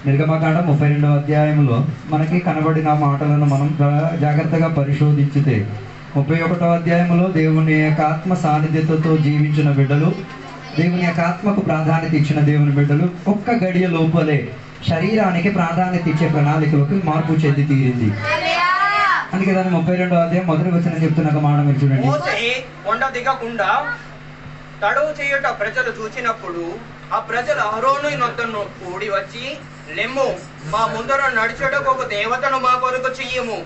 నిర్గమకాండం 32వ అధ్యాయంలో మనకి కనబడిన మాటలను మనం జాగ్రత్తగా పరిశోధించితే 31వ అధ్యాయంలో దేవుని యొక్క ఆత్మ సాన్నిధ్యతతో జీవించిన బిడ్డలు, దేవుని యొక్క ఆత్మకు ప్రాధాన్యత ఇచ్చిన దేవుని బిడ్డలు ఒక్క గడియ లోపలే శరీరానికి ప్రాధాన్యత ఇచ్చే ప్రణాళికలకు మార్పు చెంది తీరింది. అందుకే దాన్ని 32వ అధ్యాయం మొదటి వచనం చెప్తున్న మాట మీరు చూడండి. మోషే కొండ దిగకుండా తడవు చేయుట ప్రజలు చూసినప్పుడు ఆ ప్రజలు అహరోను నొద్దను కూడి వచ్చి, లెమ్ము, మా ముందర నడిచేటకు ఒక దేవతను మా కొరకు చెయ్యము.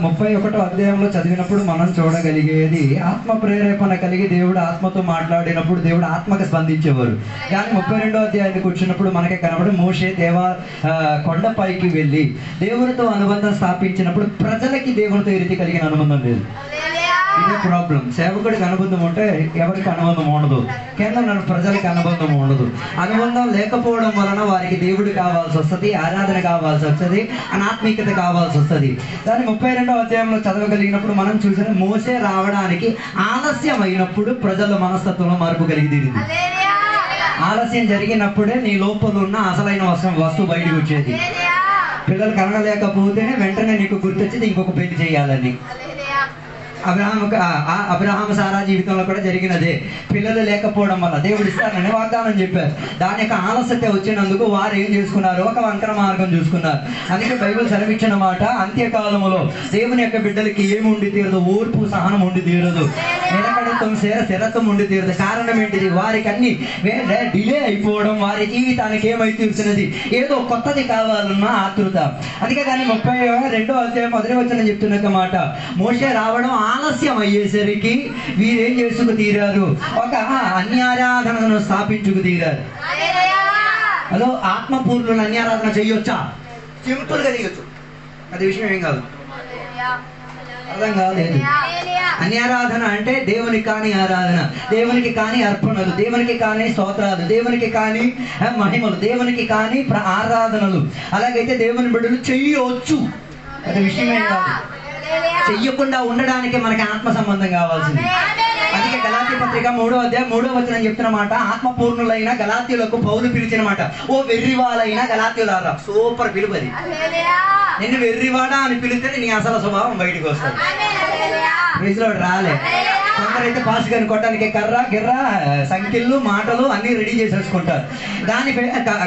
31వ అధ్యాయంలో చదివినప్పుడు మనం చూడగలిగేది ఆత్మ ప్రేరేపణ కలిగి దేవుడు ఆత్మతో మాట్లాడినప్పుడు దేవుడు ఆత్మకు స్పందించేవారు. కానీ 32వ అధ్యాయానికి వచ్చినప్పుడు మనకి కనబడి మోషే కొండపైకి వెళ్ళి దేవునితో అనుబంధం స్థాపించినప్పుడు ప్రజలకి దేవునితో ఈ రీతి కలిగిన అనుబంధం లేదు. ఇదే ప్రాబ్లం. సేవకుడికి అనుబంధం ఉంటే ఎవరికి అనుబంధం ఉండదు, కేవలం ప్రజలకి అనుబంధం ఉండదు. అనుబంధం లేకపోవడం వలన వారికి దేవుడు కావాల్సి వస్తుంది, ఆరాధన కావాల్సి వస్తుంది, అనాత్మికత కావాల్సి వస్తుంది. దాన్ని 32వ అధ్యాయంలో చదవగలిగినప్పుడు మనం చూసిన మోసే రావడానికి ఆలస్యం అయినప్పుడు ప్రజల మనస్తత్వంలో మార్పు కలిగి తీరింది. ఆలస్యం జరిగినప్పుడే నీ లోపల ఉన్న అసలైన వస్తువు బయటకు వచ్చేది. పిల్లలు కనగలేకపోతేనే వెంటనే నీకు గుర్తొచ్చింది ఇంకొక పెళ్లి చేయాలని. అబ్రహాము సారా జీవితంలో కూడా జరిగినదే. పిల్లలు లేకపోవడం వల్ల దేవుడు ఇస్తానని వాగ్దానం చెప్పారు. దాని యొక్క ఆలస్యత వచ్చినందుకు వారు ఏం చేసుకున్నారు? ఒక వంకర మార్గం చూసుకున్నారు. అందుకే బైబిల్ సెలవిచ్చిన మాట, అంత్యకాలములో దేవుని యొక్క బిడ్డలకి ఏమి ఉండి తీరదు? ఓర్పు సహనం ఉండి తీరదు, నిలకడత్వం స్థిరత్వం ఉండి తీరదు. కారణం ఏంటిది? వారికి అన్ని డిలే అయిపోవడం, వారి జీవితానికి ఏమై తీరుతున్నది? ఏదో కొత్తది కావాలన్న ఆతృత. అందుకే దాన్ని 32వ అధ్యాయం మొదటి వచనం చెప్తున్న మాట, మోషే రావడం ఆలస్యం అయ్యేసరికి వీరేం చేసుకు తీరారు? ఒక అన్యారాధనను స్థాపించుకు తీరారు. అదో ఆత్మపూర్ణులు అన్యారాధన చెయ్యొచ్చా? సింపుల్ గా చేయొచ్చు, అది విషయం ఏం కాదు, అర్థం కాలేదు. అన్యారాధన అంటే దేవునికి కాని ఆరాధన, దేవునికి కాని అర్పణలు, దేవునికి కాని స్తోత్రాలు, దేవునికి కాని మహిమలు, దేవునికి కాని ఆరాధనలు. అలాగైతే దేవుని బిడ్డలు చెయ్యొచ్చు, అది విషయం ఏం కాదు. చెయ్యకుండా ఉండడానికి మనకి ఆత్మ సంబంధం కావాల్సింది. అందుకే గలాతీ పత్రిక 3వ అధ్యాయం 3వ వచనం చెప్తున్న మాట, ఆత్మపూర్ణులైన గలాతీయులకు పౌలు పిలిచిన మాట, ఓ వెర్రివాళ్ళైన గలాతీయులారా. సూపర్ పిలుపది. నిన్ను వెర్రివాడా అని పిలిస్తే నీ అసలు స్వభావం బయటకు వస్తుంది. ప్రైజ్లో రాలే. కొందరైతే పాస్ గారిని కొట్టడానికి కర్ర గిర్ర సంఖ్యలు మాటలు అన్ని రెడీ చేసేసుకుంటారు. దాని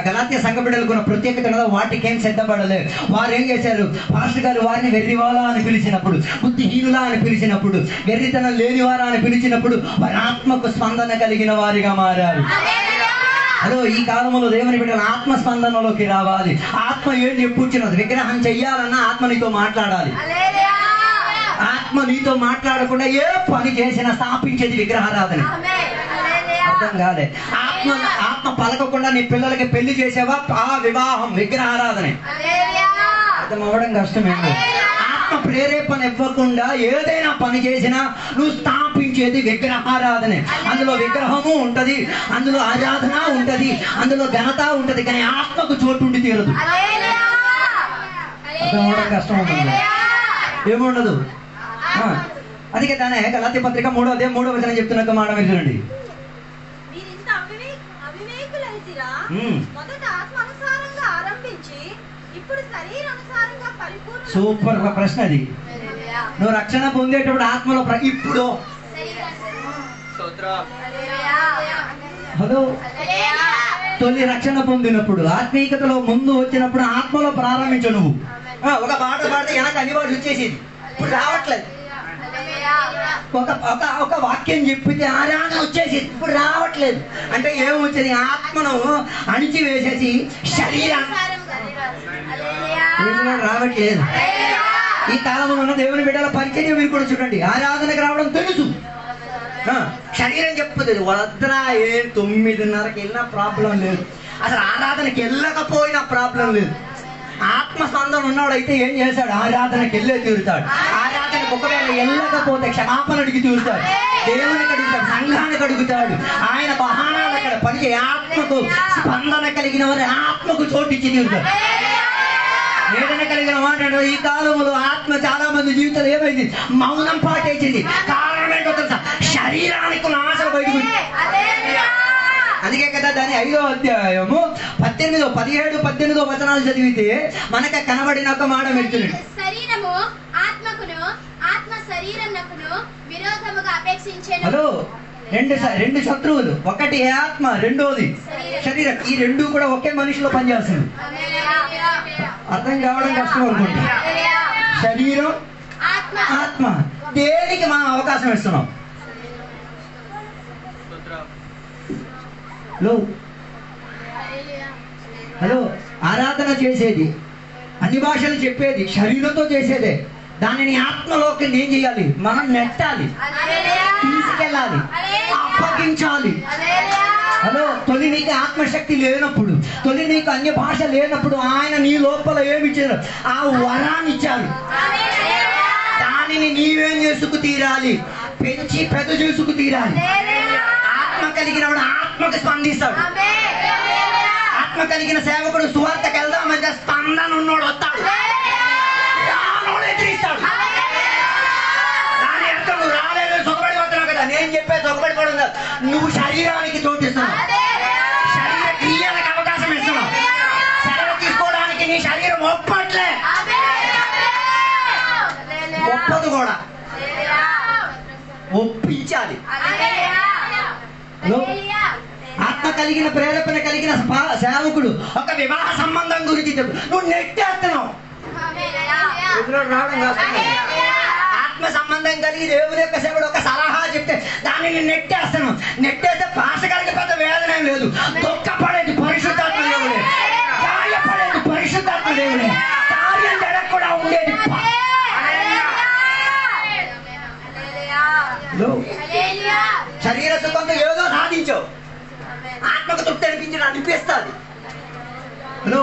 గలాతీయ సంఘ బిడ్డలకు ఉన్న ప్రత్యేకత వాటికేం సిద్ధపడలేదు. వారు ఏం చేశారు? పాస్టర్ గారు వారిని వెర్రివాలా అని పిలిచినప్పుడు, బుద్ధిహీనులా అని పిలిచినప్పుడు, వెర్రితనం లేనివారా అని పిలిచినప్పుడు వారి ఆత్మకు స్పందన కలిగిన వారిగా మారారు. అదో ఈ కాలంలో దేవుని బిడ్డలు ఆత్మ స్పందనలోకి రావాలి. ఆత్మ ఏం చెప్పుచ్చినది? విగ్రహం చెయ్యాలన్నా ఆత్మ నీతో మాట్లాడాలి. ఆత్మ నీతో మాట్లాడకుండా ఏ పని చేసినా స్థాపించేది విగ్రహారాధన. అర్థం కాలే. ఆత్మ పలకకుండా నీ పిల్లలకి పెళ్లి చేసావా? ఆ వివాహం విగ్రహారాధనే. అర్థం అవ్వడం కష్టమేమో. ఆత్మ ప్రేరేపణ ఇవ్వకుండా ఏదైనా పని చేసినా నువ్వు స్థాపించేది విగ్రహారాధనే. అందులో విగ్రహము ఉంటది, అందులో ఆరాధన ఉంటది, అందులో ఘనత ఉంటది, కానీ ఆత్మకు చోటు ఉండి తీరదు. అర్థం అవ్వడం కష్టం ఉంటుంది, ఏముండదు. అందుకే దానే గలాతీ పత్రిక 3వ అధ్యాయం 3వ వచనం చెప్తున్న మాట మీరు చూడండి. సూపర్ ప్రశ్న అది. నువ్వు రక్షణ పొందేటప్పుడు ఆత్మలో ఇప్పుడు హలో తొలి రక్షణ పొందినప్పుడు ఆత్మీయతలో ముందు వచ్చినప్పుడు ఆత్మలో ప్రారంభించు. నువ్వు ఒక పాట పాడితే వెనక అన్ని వాడు వచ్చేసేది, ఇప్పుడు రావట్లేదు. ఒక వాక్యం చెప్పితే ఆరాధన వచ్చేసి ఇప్పుడు రావట్లేదు. అంటే ఏమొచ్చేది? ఆత్మను అణిచివేసేసి శరీరాన్ని రావట్లేదు. ఈ కాలంలో ఉన్న దేవుని బిడ్డల పరిచర్య మీరు కూడా చూడండి. ఆరాధనకు రావడం తెలుసు, శరీరం చెప్పుతుంది వద్రా. 9:30కి వెళ్ళినా ప్రాబ్లం లేదు, అసలు ఆరాధనకి వెళ్ళకపోయినా ప్రాబ్లం లేదు. ఆత్మ స్పందన ఉన్నాడైతే ఏం చేశాడు? ఆరాధనకి వెళ్ళే తీరుతాడు. ఆరాధనకు ఒకవేళ వెళ్ళకపోతే క్షమాపణ అడిగి తీరుతాడు, దేవునికి అడుగుతాడు, సంఘానికి అడుగుతాడు. ఆయన బహానాలు అక్కడ పనిచే ఆత్మకు స్పందన కలిగిన వారి ఆత్మకు చోటిచ్చి తీరుతాడు. వేదన కలిగిన మాట. ఈ కాలంలో ఆత్మ చాలా మంది జీవితాలు ఏమైంది? మౌనం పాటేసింది. కారణం ఏంటో తెలుసా? శరీరానికి ఆశలు బయటకు అందుకే కదా దాని 5వ అధ్యాయము 17, 17, 18 వచనాలు చదివితే మనకు కనబడిన ఒక మాట పెడుతున్నాడు. శరీరము ఆత్మకును ఆత్మ శరీరమునకును విరోధముగా అపేక్షించెను. హలో, రెండు శత్రువులు, ఒకటి ఆత్మ, రెండోది శరీరం. ఈ రెండు కూడా ఒకే మనిషిలో పనిచేస్తుంది. అర్థం కావడం కష్టం అనుకుంటా. శరీరం, ఆత్మ, దేనికి మనం అవకాశం ఇస్తున్నాం? హలో, ఆరాధన చేసేది, అన్ని భాషలు చెప్పేది శరీరంతో చేసేదే. దానిని ఆత్మలోకి ఏం చేయాలి? మనం నెట్టాలి, తీసుకెళ్ళాలి, అప్పగించాలి. హలో, తొలి నీకు ఆత్మశక్తి లేనప్పుడు, తొలి నీకు అన్య భాష లేనప్పుడు ఆయన నీ లోపల ఏమి ఇచ్చారు? ఆ వరాన్ని ఇచ్చారు. దానిని నీవేం చేసుకు తీరాలి? పెంచి పెద్ద చేసుకు తీరాలి. ఆత్మ కలిగిన వాడు ఆత్మకు స్పందిస్తాడు. ఆత్మ కలిగిన సేవకుడు సువార్తకు వెళ్దామంటే స్పందన ఉన్నోడు వస్తాడు, ఎదిరిస్తాడు. దాని అర్థం నువ్వు రాలేదు, సొగబడి పోతున్నావు కదా. నేను చెప్పే సొగబడి పడడం కాదు, నువ్వు శరీరానికి చోటిస్తున్నావు, శరీర క్రియలకు అవకాశం ఇస్తున్నావు. సెలవు తీసుకోవడానికి నీ శరీరం ఒప్పట్లే, ఒప్పదు కూడా, ఒప్పించాలి. ఆత్మ కలిగిన ప్రేరేపణ కలిగిన సేవకుడు ఒక వివాహ సంబంధం గురించి చెప్పు, నువ్వు నెట్టేస్తున్నావు. రావడం ఆత్మ సంబంధం కలిగి దేవుని యొక్క సేవకుడు ఒక సలహా చెప్తే దానిని నెట్టేస్తున్నాం. నెట్టేస్తే భాష కలిగి పెద్ద వేదన లేదు. దుఃఖపడేది పరిశుద్ధాత్మ దేవుడే, గాయపడేది పరిశుద్ధాత్మ దేవుడే, కార్యం జరగకుండా ఉండేది. శరీర సుఖంతో ఏదో సాధించావు, ఆత్మకు తృప్తి అనిపిస్తుంది. హలో,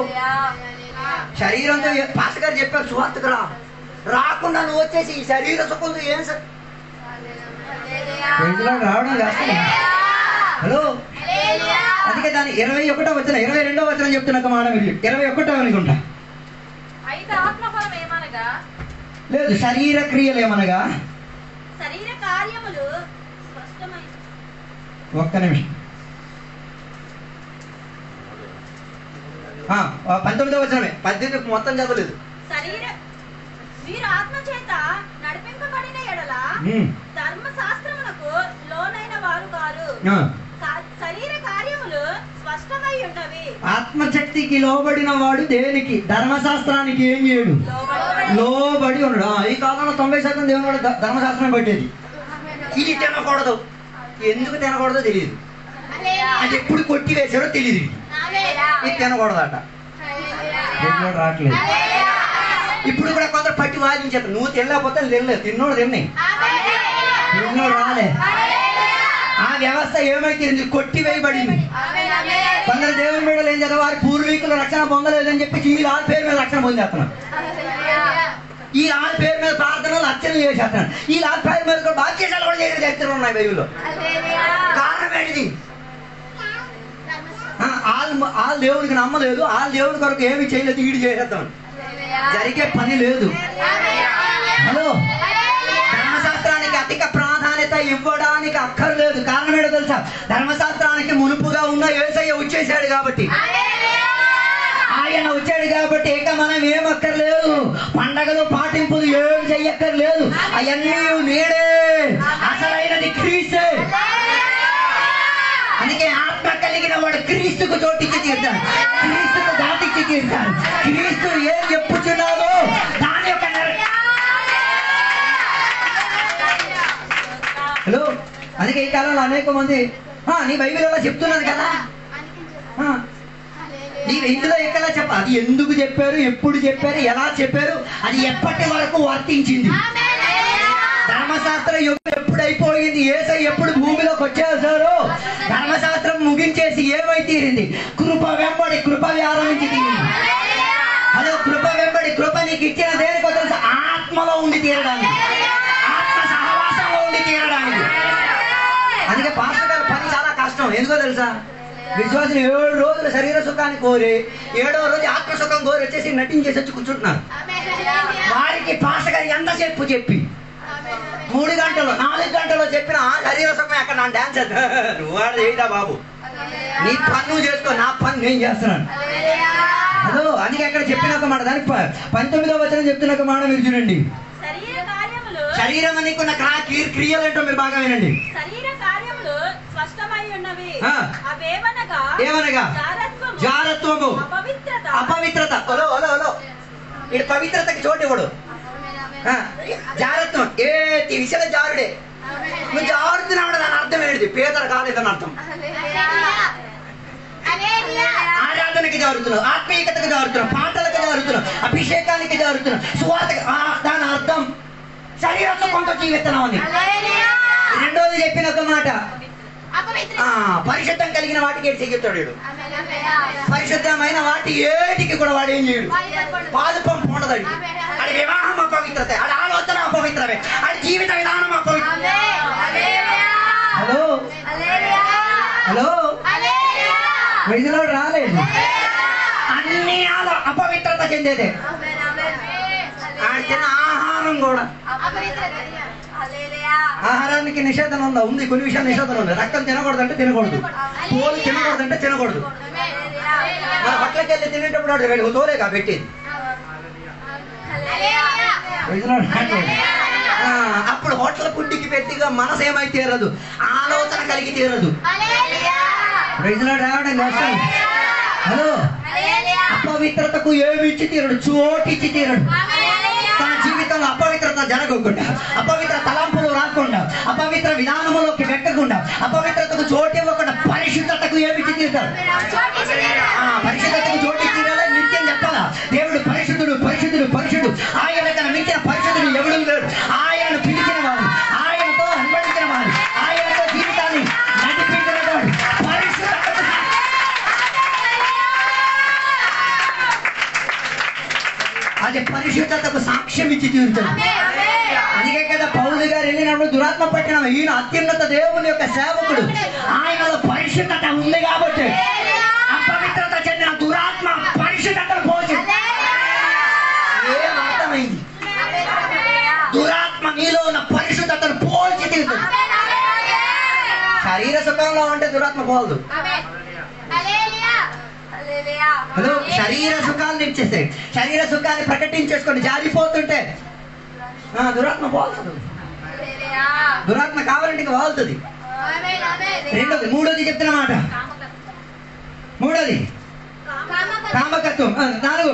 శరీరంతో పాస్టర్ గారు చెప్పారు సువార్తకు రాకుండా నువ్వు వచ్చేసి ఈ శరీర సుఖంతో ఏం రావడం కాదు. హలో, అందుకే దాని 21వ వచనం 22వ వచనం చెప్తున్నా మాట. 21వ అనుకుంటా. లేదు, శరీర క్రియలు ఏమనగా శరీర కార్యములు. ఒక్క నిమిషం. 19వ వచనమే, 18 మొత్తం చదవలేదు. మీరు ఆత్మ చేత నడిపింపబడిన ఎడల ధర్మశాస్త్రమునకు లోనైన వారు కారు. శరీర కార్యములు స్పష్టమై ఉన్నవి. ఆత్మశక్తికి లోబడిన వాడు దేనికి? ధర్మశాస్త్రానికి ఏం చేయడు? లోబడి ఉన్నాడు. ఈ కాలంలో 90% దేవుడు ధర్మశాస్త్రం పట్టేది. ఇది తినకూడదు, ఎందుకు తినకూడదో తెలియదు, అది ఎప్పుడు కొట్టి వేసాడో తెలియదు. ఇది తినకూడదట, రావట్లేదు. ఇప్పుడు కూడా కొందరు పట్టి వాదించారు, నువ్వు తినలేకపోతే తినలేదు, తిన్నోడు తిన్నాయి, తిన్నోడు రాలే. ఆ వ్యవస్థ ఏమైతే కొట్టి వేయబడింది. కొందరు దేవుని బిడ్డలు ఏం చేస్తారు, వారి పూర్వీకులు రక్షణ పొందలేదని చెప్పి ఈ ఆళ్ళ పేరు మీద రక్షణ పొందేస్తున్నాడు. ఈ ఆళ్ళ పేరు మీద ప్రార్థనలు అర్చన చేసేస్తున్నాడు. ఈ ఆళ్ళ పేరు మీద కూడా బాధ్యతలు కూడా చేసే చరిత్రలు ఉన్నాయి బైబిల్లో. కారణం ఏంటిది? వాళ్ళు దేవుడికి నమ్మలేదు, వాళ్ళ దేవుడి కొరకు ఏమి చేయలేదు, ఈడు చేసేద్దాం. జరిగే పని లేదు. హలో, ధర్మశాస్త్రానికి అధిక ప్రాధాన్యత ఇవ్వడానికి అక్కర్లేదు. కారణం ఏంటో తెలుసా? ధర్మశాస్త్రానికి మునుపుగా ఉన్న యేసయ్య వచ్చేసాడు కాబట్టి, ఆయన వచ్చాడు కాబట్టి ఇక మనం ఏం అక్కర్లేదు. పండగలు పాటింపులు ఏం చెయ్యక్కర్లేదు. అవన్నీ నేడే, అసలైనది క్రీస్తే. అందుకే ఆత్మ కలిగిన వాడు క్రీస్తుకు చోటిచ్చి తీరుతాడు, క్రీస్తుకు దాటిచ్చి తీరుతాడు. క్రీస్తు ఏం చెప్పుచున్నాడో దాని యొక్క హలో. అందుకే ఈ కాలంలో అనేక మంది నీ బైబిల్ ఎలా చెప్తున్నది కదా, నీకు ఇందులో ఎక్కడ చెప్పాలి, అది ఎందుకు చెప్పారు, ఎప్పుడు చెప్పారు, ఎలా చెప్పారు, అది ఎప్పటి వరకు వర్తించింది. ధర్మశాస్త్ర యుగం ఎప్పుడు అయిపోయింది, యేసయ్య ఎప్పుడు భూమిలోకి వచ్చేసారో ధర్మశాస్త్రం ముగించేసి ఏమై తీరింది? కృప వెంబడి కృప వ్యారంభించి తీరింది. అదే కృప వెంబడి కృప నీకు ఇచ్చిన దేనికో తెలుసా? ఆత్మలో ఉండి తీరడానికి, ఆత్మ సహవాసంలో ఉండి తీరడానికి. అందుకే పాస్టర్ గారి పని చాలా కష్టం. ఎందుకో తెలుసా? విశ్వాసం 7 రోజులు శరీర సుఖాన్ని కోరి 7వ రోజు ఆత్మ సుఖం కోరి వచ్చేసి నటించేసి వచ్చి కూర్చుంటున్నారు. వారికి పాస్టర్ గారు ఎంతసేపు చెప్పి 3 గంటలు 4 గంటలు చెప్పిన ఆ శరీర సుఖం ఎక్కడ నా డాన్స్ నువ్వు వాడు చేయదా బాబు, నీ పని నువ్వు చేసుకో, నా పని నేను చేస్తున్నాను. హలో, అందుకే అక్కడ చెప్పిన ఒక మాట, దానికి 19వ వచనం చెప్తున్న ఒక మాట మీరు చూడండి. శరీరం నీకున్న క్రియలు ఏంటో మీరు బాగా వినండి. శరీర కార్యములు స్పష్టమై ఉన్నవి. ఏమనగా జారత్వము, అపవిత్రత. ఇది పవిత్రతకి చోటు ఇవ్వడు. జారత్వం ఏ విషయ జారుడే. నువ్వు జారుతున్నావు, దాని అర్థం ఏంటి? పేదర కాలేదని అర్థం. ఆరాధనకి జారుతున్నావు, ఆత్మీయతకు జారుతున్నావు, పాటలకు జారుతున్నావు, అభిషేకానికి జారుతున్నావు, సువార్త. దాని అర్థం శరీర సుఖంతో జీవిస్తున్నావు అని. రెండోది చెప్పిన ఒక మాట, పరిశుద్ధం కలిగిన వాటికి ఏడు చెయ్యొచ్చాడు. పరిశుద్ధమైన వాటి ఏటికి కూడా వాడు ఏం చేయడు. పాలు పంపు ఉండదు. అది వివాహం అపవిత్రత, అది ఆలోచన అపవిత్రమే, అది జీవిత విధానం అపవిత్ర. హలో హలో, వయసులో రాలేదు. అన్ని అపవిత్రత చెందేదే. తిన్న ఆహారం కూడా. ఆహారానికి నిషేధం ఉందా? ఉంది. కొన్ని విషయాలు నిషేధం ఉంది. రక్తం తినకూడదు అంటే తినకూడదు, తోలు తినకూడదు అంటే తినకూడదు. మన హోటల్కి వెళ్ళి తినేటప్పుడు వాడు తోలేగా పెట్టేది. అప్పుడు హోటల్ పుట్టికి పెట్టిగా మనసు ఏమై తీరదు, ఆలోచన కలిగి తీరదు. రావడం కష్టం. హలో, అపవిత్రతకు ఏమి ఇచ్చి తీరడు, చోటిచ్చి తీరడు. తన జీవితంలో అపవిత్రత జరగకుండా, అపవిత్ర తలంపులు రాకుండా, అపవిత్ర విధానములోకి పెట్టకుండా, అపవిత్రతకు చోటు ఇవ్వకుండా పరిశుద్ధతకు ఏమిచ్చి తీరుతాడు. పరిశుద్ధతకు చోటు తీరాలి. నిత్యం చెప్పాలా, దేవుడు పరిశుద్ధుడు, పరిశుద్ధుడు, పరిశుద్ధుడు. ఆయన తన మించిన పరిశుద్ధుడు ఎవడు లేడు. ఆయనను పిలిచిన వాడు, ఆయనతో అనుబంధించిన వాడు, ఆయనతో జీవితాన్ని నడిపించిన వాడు పరిశుద్ధత. అది పరిశుద్ధతకు సాక్ష్యం ఇచ్చి తీరుతాడు. అందుకే కదా పౌలు గారు వెళ్ళినప్పుడు దురాత్మ పట్టిన ఈయన అత్యున్నత దేవుని యొక్క సేవకుడు, ఆయనలో పరిశుద్ధత ఉంది కాబట్టి అపవిత్రత చెందిన దురాత్మ పరిశుద్ధతను పోల్చింది. ఏమర్థమైంది? దురాత్మ నీలో ఉన్న పరిశుద్ధతను పోల్చి తీరుతుంది. శరీర సుఖంలో ఉంటే దురాత్మ పోలదు. హలో, శరీర సుఖాన్ని ఇచ్చేస్తే, శరీర సుఖాన్ని ప్రకటించేసుకొని జారిపోతుంటే దురాత్మ పోల్చదు. దురాత్మ కావాలంటే ఇంకా వాళ్తుంది. రెండోది, మూడోది చెప్తున్న మాట. మూడోది కామకత్వం. 4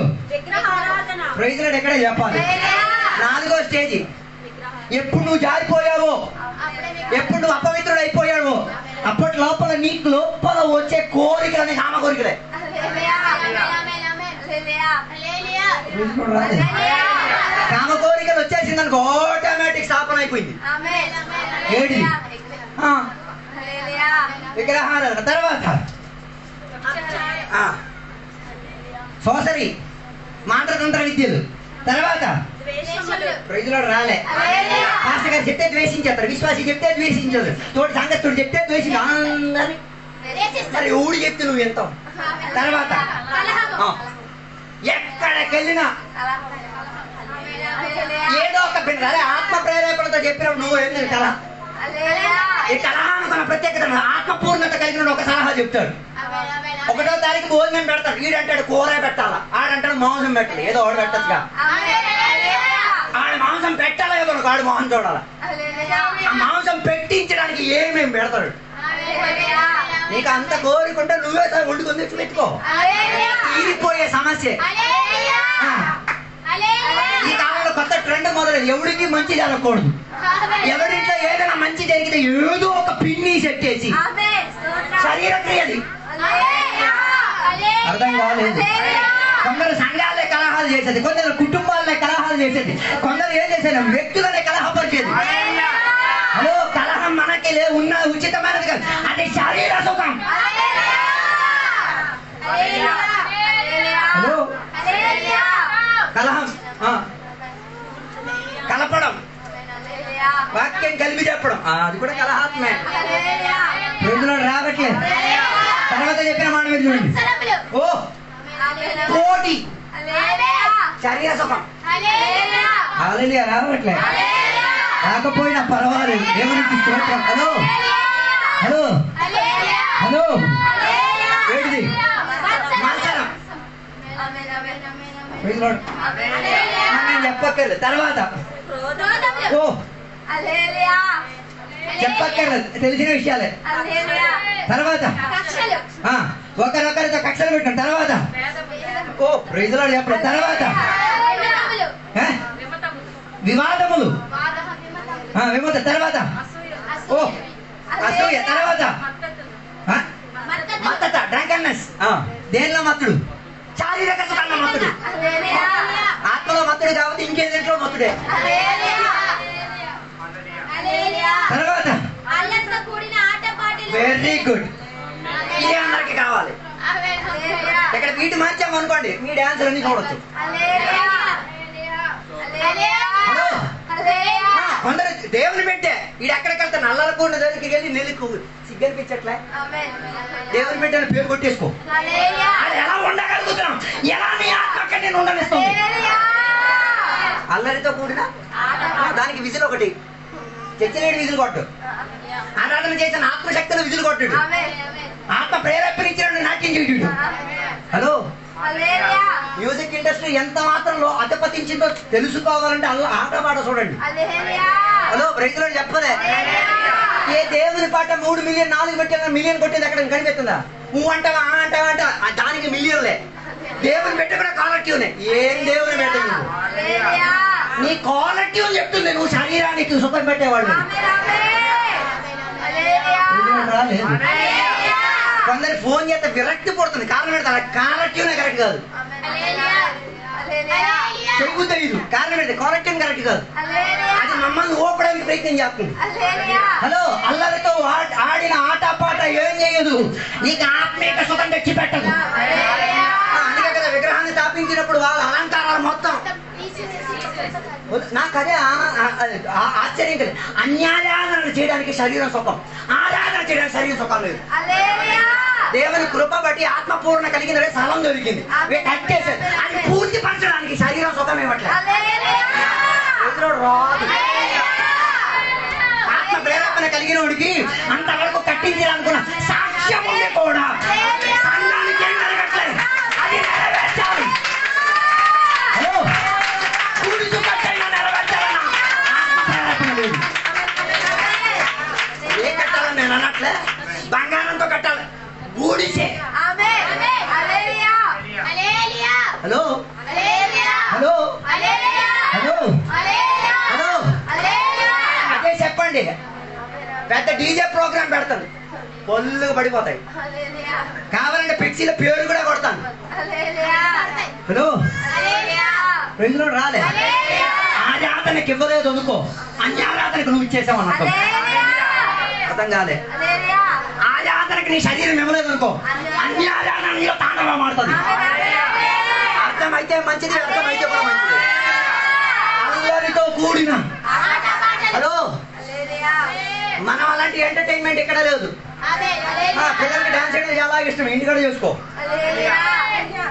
ప్రైజ్లాడు ఎక్కడే చెప్పాలి. 4వ స్టేజి, ఎప్పుడు నువ్వు జారిపోయావో, ఎప్పుడు నువ్వు అపవిత్రుడు అయిపోయావో, అప్పటి లోపల నీకు లోపల వచ్చే కోరికలని కామ కోరికలే. కామ కోరికలు వచ్చేసిందనుకో ఆటోమేటిక్ స్థాపన అయిపోయింది. ఏడి విగ్రహారాధన. తర్వాత సోసరి, మాటతంత్ర విద్యలు. తర్వాత ప్రజలు రాలే. పాస్టర్ గారు చెప్తే ద్వేషించేస్తారు, విశ్వాసి చెప్తే ద్వేషించారు, తోటి సంగతుడు చెప్తే ద్వేషించు. అందరి మరి ఊడి చెప్తే నువ్వు ఎంత. తర్వాత ఎక్కడికెళ్ళినా ఏదో ఒక ఆత్మ ప్రేరేపణతో చెప్పినప్పుడు నువ్వు ఏంటి కళ. ఈ కలహానికి మన ప్రత్యేకత. ఆత్మపూర్ణత కలిగిన ఒక సలహా చెప్తాడు. 1వ తారీఖు భోజనం పెడతాడు, ఈడంటాడు కూర పెట్టాలా, ఆడంటాడు మాంసం పెట్టాలి. ఏదో ఒకటి పెట్టచ్చుగా. ఆడ మాంసం పెట్టాలా, ఏదో ఆడు మాంసం చూడాలా. ఆ మాంసం పెట్టించడానికి ఏమేమి పెడతాడు. నీకు అంత కోరుకుంటే నువ్వే వండుకొని పెట్టుకో, తీరిపోయే సమస్య. ఈ కాలంలో కొత్త ట్రెండ్ మొదలైంది, ఎవరికి మంచి జరగకూడదు. ఎవరింట్లో ఏదైనా మంచి జరిగితే ఏదో ఒక పిన్ని సెట్ చేసి శరీర క్రియది. అర్థం కాలేదు. కొందరు సంఘాలే కలహాలు చేసేది, కొందరు కుటుంబాలనే కలహాలు చేసేది, కొందరు ఏం చేసేది వ్యక్తులనే కలహపరిచేది. హలో, కలహం మనకి ఉన్న ఉచితమైనది కాదు, అది శరీర సుఖం. హలో, కలహం, కలపడం, వాక్యం కలిపి చెప్పడం, అది కూడా కలహాత్మే. రావట్లేదు. తర్వాత చెప్పిన మాట మీద చూడండి. ఓ పోటీ, శరీర సుఖం. హల్లెలూయా. రావట్లేదు, రాకపోయినా పర్వాలేదు. దేవునికి స్తోత్రం. హలో హలో హలో ఏంటిది? మత్సరం. నేను చెప్పక్కర్లేదు. తర్వాత ఓ చెప్పక్కర్లేదు, తెలిసిన విషయాలే. తర్వాత ఒకరొకరితో కక్షలు పెట్టాం. తర్వాత ఓ ప్రైజ్లో చెప్పలేదు. తర్వాత వివాదములు, విమత. తర్వాత ఓ అసూయ. తర్వాత మత్తత, డ్రంకన్నెస్. దేనిలో మత్తుడు? శారీరక సుఖంలో మత్తుడు. ఆత్మలో మత్తుడు కాబట్టి ఇంకేదేంట్లో మత్తుడే. తర్వాత వెరీ గుడ్. ఇదే అందరికి కావాలి. ఇక్కడ వీటి మార్చాము అనుకోండి, మీ డాన్సులు అన్ని చూడొచ్చు. కొందరు దేవుని పెట్టే వీడు ఎక్కడికెళ్తా నల్లరకూడిన దగ్గరికి వెళ్ళి నెలకు సిగ్గనిపించట్లే. దేవుని పెట్టే పేరు కొట్టేసుకో. ఎలా ఉండగలుగుతున్నాం? ఎలా నీ ఆత్మకి నేను ఉండనిస్తాను? అల్లరితో కూడిన దానికి విజులు ఒకటి. చర్చలేడు విజులు కొట్టు. ఆరాధన చేసిన ఆత్మశక్తిని విజులు కొట్టాడు. ఆత్మ ప్రేరేపణించిన నాట్యం చేయుడు. హలో, మ్యూజిక్ ఇండస్ట్రీ ఎంత మాత్రంలో అధపతించిందో తెలుసుకోవాలంటే ఆట పాట చూడండి. హలో, రైతులు చెప్పలే. ఏ దేవుని పాట 3 మిలియన్ 4 పెట్టిన మిలియన్ కొట్టేది ఎక్కడ కనిపిస్తుందా? నువ్వు అంటావా అంటావా అంట, దానికి మిలియన్లే. దేవుని పెట్టి కూడా కాలర్ట్యూనే. ఏం దేవుని పెట్టదు నువ్వు? నీ కాలర్ట్యూ చెప్తుంది. నువ్వు శరీరానికి సుఖం పెట్టేవాళ్ళు. కొందరు ఫోన్ చేస్తే విరక్తి పడుతుంది. కారణం ఏంటంటే కాలర్ట్యూనే కరెక్ట్ కాదు. చెరుకు తెలియదు. కారణం ఏంటంటే కాలర్ట్యూన్ కరెక్ట్ కాదు. అది మమ్మల్ని ఓపడానికి ప్రయత్నం చేస్తుంది. హలో, అల్లరితో ఆడిన ఆట పాట ఏం చేయదు, నీకు ఆత్మీయ సుఖం తెచ్చి పెట్టదు. అందుకే కదా విగ్రహాన్ని స్థాపించినప్పుడు వాళ్ళ అలంకారాలు మొత్తం. నాకు అదే ఆశ్చర్యం కదా. అన్యాయాదరణ చేయడానికి శరీరం సుఖం, ఆరాధన చేయడానికి శరీరం సుఖం లేదు. దేవుని కృప బట్టి ఆత్మపూర్ణ కలిగిన స్థలం దొరికింది. కట్టేసారు. అది పూర్తి పరచడానికి శరీరం సుఖం ఇవ్వట్లేదు. రాదు. ఆత్మ ప్రేరేపణ కలిగిన వాడికి అంతవరకు కట్టించాలనుకున్న సాక్ష్యం ఉంది కూడా సంఘానికి ఏం జరగట్లేదు. అది నెరవేర్చాలి. హలో, కూడిసు కట్టైనా నెరవేర్చాలన్నా ఆత్మ ప్రేరేపణ లేదు. ఏ కట్టాలని నేను అనట్లే, బంగారంతో కట్టాలి. ఊడిసే. హలో హలో హలో హలో, అదే చెప్పండి. పెద్ద డీజే ప్రోగ్రామ్ పెడతాను, పొల్లు పడిపోతాయి. కావాలంటే పెప్సీల పేరు కూడా కొడతాను. హలో, ప్రజలు రాలే. ఆరాధనకి ఇవ్వలేదు అనుకో, అన్యారాధనకు నువ్వు ఇచ్చేసావు అన్నట్టు. అర్థం కాలే. ఆరాధనకి నీ శరీరం ఇవ్వలేదు అనుకో, అన్యారాధన నీలో తాండవం ఆడుతుంది. అర్థమైతే మంచిది, అర్థమైతే కూడా మంచిది. అల్లరితో కూడిన. హలో, మనం అలాంటి ఎంటర్టైన్మెంట్ ఇక్కడ లేదు. పిల్లలకి డాన్స్ చేయడం చాలా ఇష్టం, ఇంటి కూడా చేసుకో.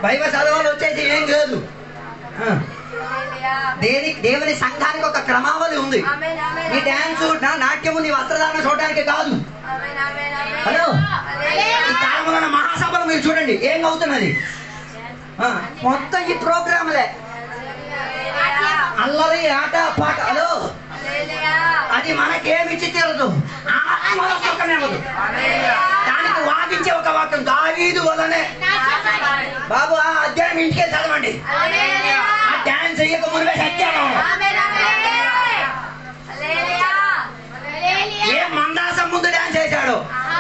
బైబిల్ చదవాలి వచ్చేసి ఏం లేదు. దేవుని సంఘానికి ఒక క్రమావళి ఉంది. నీ డాన్స్ నాట్యము నీ వస్త్రధారణ చూడడానికి కాదు. హలో, ఈ కాలంలో మహాసభలు మీరు చూడండి ఏం అవుతున్నది. మొత్తం ఈ ప్రోగ్రాంలే అల్లరి ఆట పాట. హలో, అది మనకేమిచ్చి తీరదు, ఆత్మలో సుఖమేమదు. దానికి వాదించే ఒక వాక్యం దావీదు వలనే. బాబు ఆ అధ్యాయం ఇంటికే చదవండి. ఆ డాన్స్ చెయ్యక మునిపే సత్యాను. ఏ మందాసం ముందు డాన్స్ చేశాడు,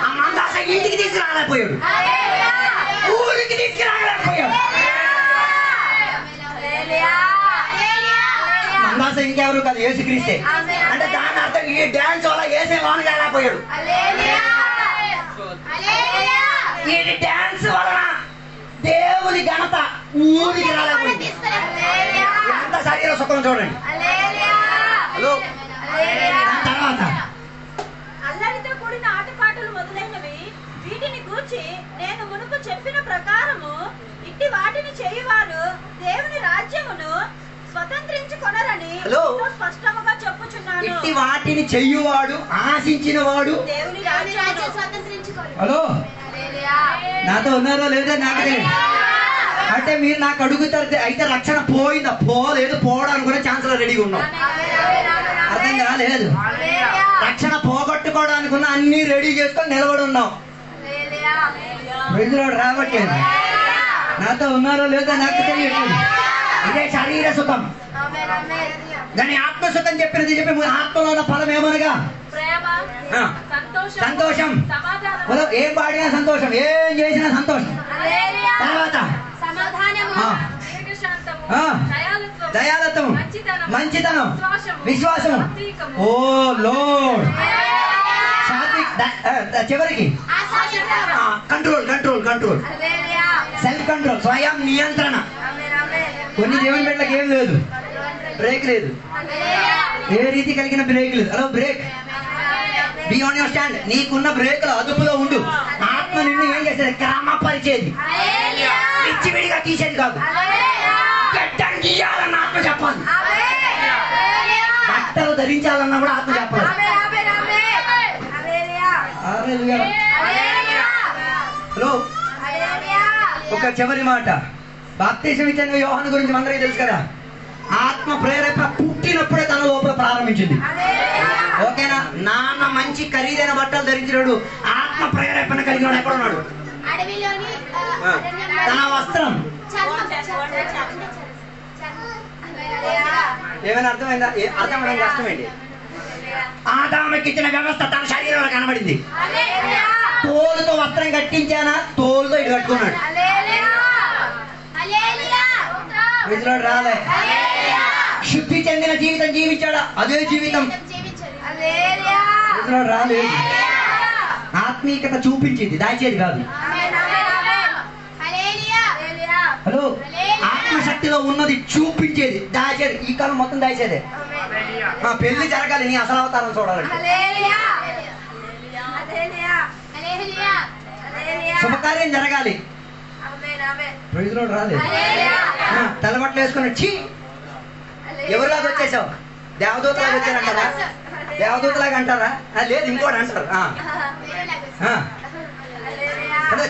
ఆ మందాసం ఇంటికి తీసుకురాలేకపోయాడు, ఊరికి తీసుకురాలేకపోయాడు. మందాసం ఇంకెవరు కాదు, యేసుక్రీస్తే. అంటే దాని అర్థం ఈ డాన్స్ వల్ల ఏసే లోనికి రాలేకపోయాడు. ఈ డాన్స్ వలన దేవుని ఘనత ఊరికి రాలేకపోయింది. ఎంత శరీర సుఖం చూడండి. హలో, తర్వాత అల్లరితో కూడిన ఆటపాటలు మొదలైనవి వీటిని గూర్చి నేను మునుపు చెప్పిన ప్రకారము ఇట్టి వాటిని చేయువారు దేవుని రాజ్యమును స్వతంత్రించుకొనరని స్పష్టముగా చెప్పుచున్నాను. ఇట్టి వాటిని చెయ్యువాడు, ఆశించిన వాడు దేవుని రాజ్యాన్ని స్వతంత్రించుకొనరు. హలో నాతో ఉన్నారో లేదో నాకు తెలియదు. అంటే మీరు నాకు అడుగుతారు అయితే రక్షణ పోయిందా? పోలేదు. పోవడానికి కూడా ఛాన్స్లో రెడీగా ఉన్నాం. అర్థం కాలేదు. రక్షణ పోగొట్టుకోవడానికి ఉన్న అన్ని రెడీ చేసుకొని నిలబడి ఉన్నాం. ప్రజలు రావట్లేదు. నాతో ఉన్నారో లేదో నాకు తెలియదు. ఇదే శరీర సుఖం. దాని ఆత్మసుఖం చెప్పినది చెప్పి ఆత్మలో ఉన్న ఫలం ఏమనగా సంతోషం. ఏం పాడినా సంతోషం, ఏం చేసినా సంతోషం. తర్వాత దయాలత్వం, మంచితనం, విశ్వాసం. Oh Lord. చివరికి control control control self control, స్వయం నియంత్రణ. కొన్ని దేవుని బిడ్డలకు ఏం లేదు, బ్రేక్ లేదు. ఏ రీతి కలిగిన బ్రేక్ లేదు. Hello break, be on your stand. నీకున్న బ్రేకులు అదుపులో ఉండు. ఆత్మ నిన్ను ఏం చేసేది? క్రమపరిచేది, పిచ్చివిడిగా తీసేది కాదు. గడ్డం గీయాలన్న ఆత్మ చెప్పాలి, బట్టలు ధరించాలన్నా కూడా ఆత్మ చెప్పాలి. హలో, ఒక చివరి మాట. బాప్తిసం ఇచ్చిన యోహాను గురించి అందరికీ తెలుసు కదా. ఆత్మ ప్రేరేపణ పుట్టినప్పుడే తన లోపల ప్రారంభించింది. ఓకేనా? నాన్న మంచి ఖరీదైన బట్టలు ధరించినాడు, ఆత్మ ప్రేరేపణ కలిగినాడు. ఎక్కడ ఉన్నాడు? తన వస్త్రం. ఏమైనా అర్థమైందా? అర్థమవడం కష్టమేంటి? ఆదాముకి ఇచ్చిన వ్యవస్థ తన శరీరంలో కనబడింది. తోలుతో వస్త్రం కట్టించానా? తోలుతో ఇటు కట్టుకున్నాడు. రాలే. శుద్ధి చెందిన జీవితం జీవించాడా? అదే జీవితం రాలేదు. ఆత్మీయత చూపించింది, దాచేది కాదు. హలో, ఆత్మశక్తిలో ఉన్నది చూపించేది, దాచేది. ఈ కాలం మొత్తం దాచేదే. పెళ్లి జరగాలి, నీ అసలు అవతారం చూడాలంటే. శుభకార్యం జరగాలి, ప్రజలు రాలేదు. తలబట్టలు వేసుకుని ఛీ ఎవరిలాగా వచ్చేసావు? దేవదూతలాగా వచ్చారంటారా? దేవదూతలాగా అంటారా? లేదు, ఇంకోటి అంటారు.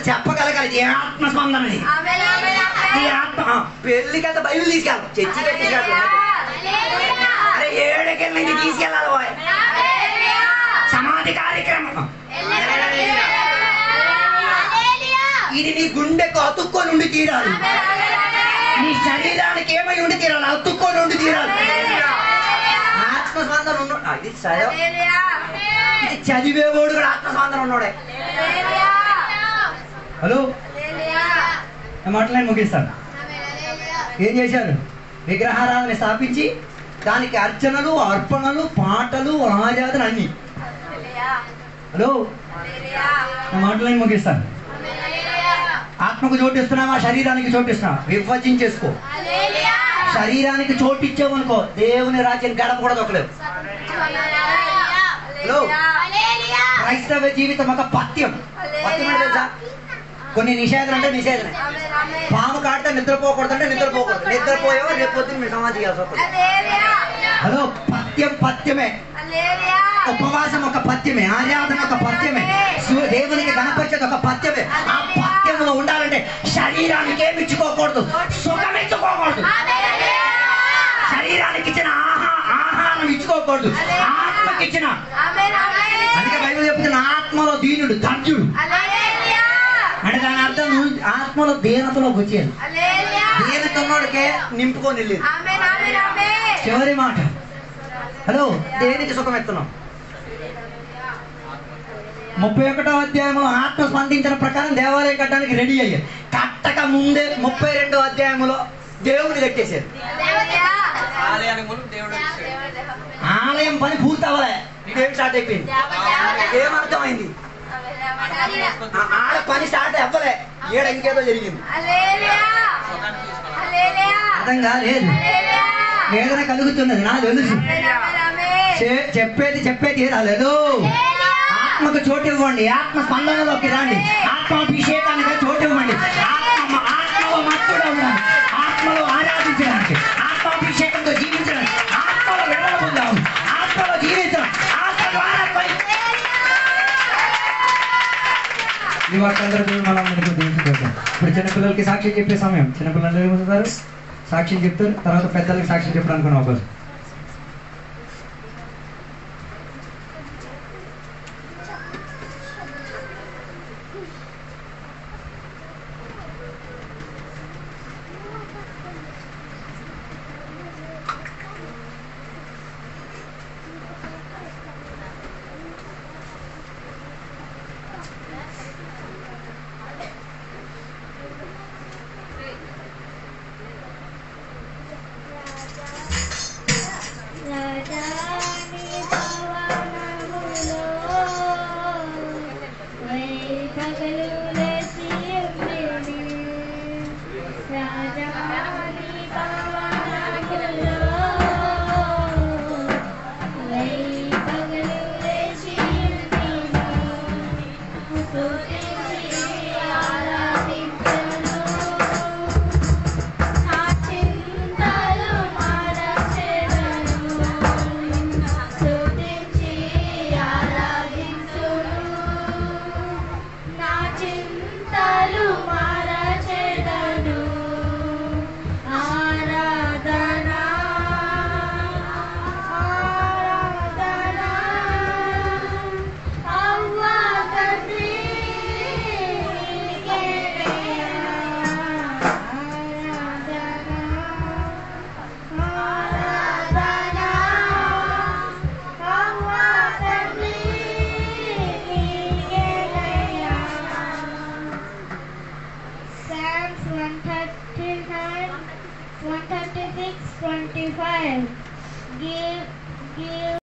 చెప్పగలగాలి ఏ ఆత్మస్పందన. ఈ ఆత్మ పెళ్లికి అంతా బైబిల్ తీసుకెళ్ళాలి, చర్చికి తీసుకెళ్ళాలి. అరే ఏడుకెళ్ళి నుంచి తీసుకెళ్ళాలి. సమాధి కార్యక్రమం ఇది నీ గుండెకు అతుక్కొని ఉండి తీరాలి. నీ శరీరానికి ఏమై ఉండి తీరాలి? అతుక్కొని ఉండి తీరాలి. ఆత్మస్పందన ఉన్నాడు. ఇది చదివేవాడు కూడా ఆత్మస్పందన ఉన్నాడే. హలో, మాటలను ముగిస్తాను. ఏం చేశారు? విగ్రహారాధన స్థాపించి దానికి అర్చనలు, అర్పణలు, పాటలు, రాజాదులు అన్ని. హలో, మాటలను ముగిస్తాను. ఆత్మకు చోటిస్తున్నావా? శరీరానికి చోటిస్తున్నావా? విభజించేసుకో. శరీరానికి చోటిచ్చావు అనుకో, దేవుని రాజ్యం గడప కూడా దొక్కలేవు. హలో, క్రైస్తవ జీవితం ఒక పథ్యం. పథ్యం అంటే తెలుసా? కొన్ని నిషేధాలు అంటే నిషేధమే. పాము కాడితే నిద్రపోకూడదు అంటే నిద్రపోకూడదు. నిద్రపోయేవో రేపు పొద్దున్న మీ సమాధి చేయాల్సి వస్తుంది. హలో, పథ్యం పథ్యమే. ఉపవాసం ఒక పథ్యమే, ఆరాధన ఒక పథ్యమే, దేవునికి గణపరిచేది ఒక పథ్యమే. ఆ పథ్యంలో ఉండాలంటే శరీరానికి ఏమి ఇచ్చుకోకూడదు, సుఖం ఇచ్చుకోకూడదు. శరీరానికి ఇచ్చిన ఆహారం ఇచ్చుకోకూడదు, ఆత్మకి ఇచ్చిన. అందుకే బైబిల్ చెప్తున్న ఆత్మలో దీనుడు ధన్యుడు అంటే దాని అర్థం ఆత్మలో దీనతలోకి వచ్చేది. దీనతోడికే నింపుకొని వెళ్ళేది. చివరి మాట. హలో, దేనికి సుఖం ఎత్తున్నాం? 31వ అధ్యాయంలో ఆత్మ స్పందించిన ప్రకారం దేవాలయం కట్టడానికి రెడీ అయ్యారు. కట్టక ముందే 32వ అధ్యాయంలో దేవుని కట్టేశారు. ఆలయం పని పూర్తి అవ్వలే, ఇదేం స్టార్ట్ అయిపోయింది. ఏమర్థమైంది? ఆడ పని స్టార్ట్ అవ్వలే, ఏడ ఇంకేదో జరిగింది. అర్థం కాలేదు. వేదన కలుగుతున్నది నాకు తెలుసు. చెప్పేది రాలేదు. ఆత్మకు చోటు ఇవ్వండి, ఆత్మ స్పందనలోకి రండి, ఆత్మాభిషేకానికి చోటు ఇవ్వండి. ఆత్మలో మత్తుగా ఉండాలి, ఆత్మలో ఆరాధించడానికి, ఆత్మాభిషేకంతో జీవించడానికి, ఆత్మలో విడుదల పొందాలి, ఆత్మలో జీవించడం, ఆత్మ ద్వారా వాక్యాలందరూ దేవుడు మనందరికీ దీవించుకుంటాం. ఇప్పుడు చిన్నపిల్లలకి సాక్ష్యం చెప్పే సమయం. చిన్నపిల్లలు ఏమవుతారు, సాక్ష్యం చెప్తారు, తర్వాత పెద్దలకి సాక్ష్యం చెప్పడానికి అవకాశం. Psalms 139, 136, 25. Give